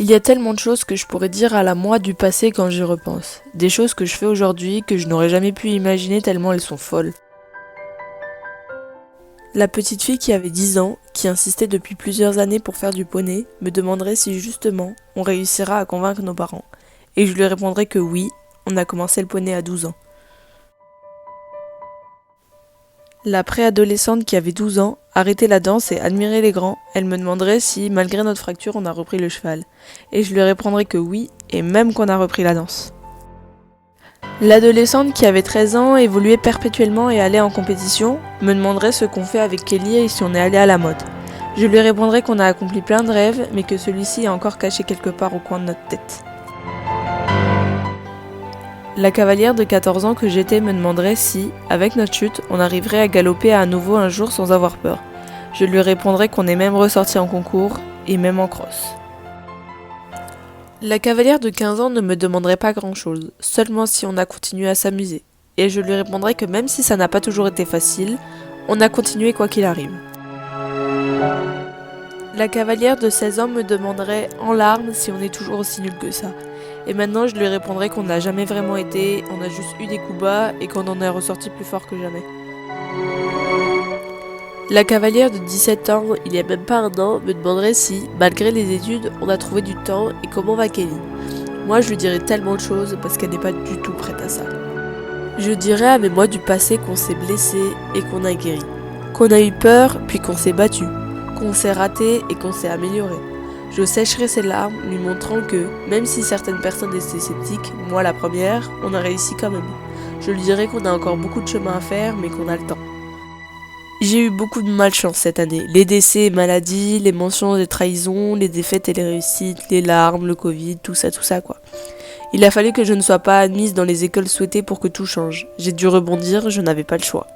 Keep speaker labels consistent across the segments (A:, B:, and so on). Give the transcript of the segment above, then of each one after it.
A: Il y a tellement de choses que je pourrais dire à la moi du passé quand j'y repense. Des choses que je fais aujourd'hui que je n'aurais jamais pu imaginer tellement elles sont folles. La petite fille qui avait 10 ans, qui insistait depuis plusieurs années pour faire du poney, me demanderait si justement on réussira à convaincre nos parents. Et je lui répondrais que oui, on a commencé le poney à 12 ans. La préadolescente qui avait 12 ans arrêtait la danse et admirait les grands. Elle me demanderait si, malgré notre fracture, on a repris le cheval. Et je lui répondrais que oui, et même qu'on a repris la danse. L'adolescente qui avait 13 ans évoluait perpétuellement et allait en compétition, me demanderait ce qu'on fait avec Kelly et si on est allé à la mode. Je lui répondrais qu'on a accompli plein de rêves, mais que celui-ci est encore caché quelque part au coin de notre tête. La cavalière de 14 ans que j'étais me demanderait si, avec notre chute, on arriverait à galoper à nouveau un jour sans avoir peur. Je lui répondrais qu'on est même ressorti en concours, et même en cross. La cavalière de 15 ans ne me demanderait pas grand-chose, seulement si on a continué à s'amuser. Et je lui répondrais que même si ça n'a pas toujours été facile, on a continué quoi qu'il arrive. La cavalière de 16 ans me demanderait en larmes si on est toujours aussi nul que ça. Et maintenant je lui répondrais qu'on n'a jamais vraiment été, on a juste eu des coups bas et qu'on en est ressorti plus fort que jamais. La cavalière de 17 ans, il y a même pas un an, me demanderait si, malgré les études, on a trouvé du temps et comment va Kelly. Moi je lui dirais tellement de choses parce qu'elle n'est pas du tout prête à ça. Je dirais à mes moi du passé qu'on s'est blessé et qu'on a guéri. Qu'on a eu peur puis qu'on s'est battu. Qu'on s'est raté et qu'on s'est amélioré. Je sécherai ses larmes, lui montrant que, même si certaines personnes étaient sceptiques, moi la première, on a réussi quand même. Je lui dirai qu'on a encore beaucoup de chemin à faire, mais qu'on a le temps. J'ai eu beaucoup de malchance cette année. Les décès et maladies, les mentions et trahisons, les défaites et les réussites, les larmes, le Covid, tout ça quoi. Il a fallu que je ne sois pas admise dans les écoles souhaitées pour que tout change. J'ai dû rebondir, je n'avais pas le choix.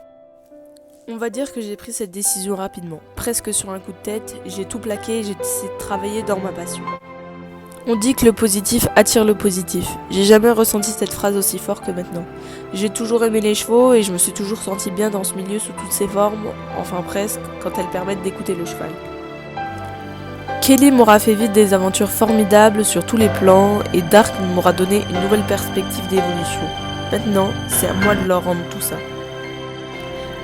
A: On va dire que j'ai pris cette décision rapidement, presque sur un coup de tête, j'ai tout plaqué et j'ai décidé de travailler dans ma passion. On dit que le positif attire le positif. J'ai jamais ressenti cette phrase aussi fort que maintenant. J'ai toujours aimé les chevaux et je me suis toujours senti bien dans ce milieu sous toutes ses formes, enfin presque, quand elles permettent d'écouter le cheval. Kelly m'aura fait vivre des aventures formidables sur tous les plans et Dark m'aura donné une nouvelle perspective d'évolution. Maintenant, c'est à moi de leur rendre tout ça.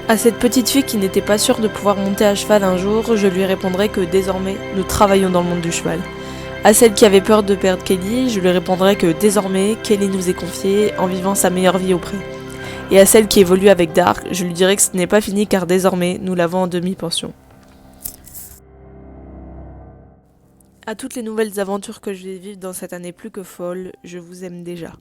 A: À cette petite fille qui n'était pas sûre de pouvoir monter à cheval un jour, je lui répondrai que désormais, nous travaillons dans le monde du cheval. À celle qui avait peur de perdre Kelly, je lui répondrai que désormais, Kelly nous est confiée en vivant sa meilleure vie auprès. Et à celle qui évolue avec Dark, je lui dirai que ce n'est pas fini car désormais, nous l'avons en demi-pension. À toutes les nouvelles aventures que je vais vivre dans cette année plus que folle, je vous aime déjà.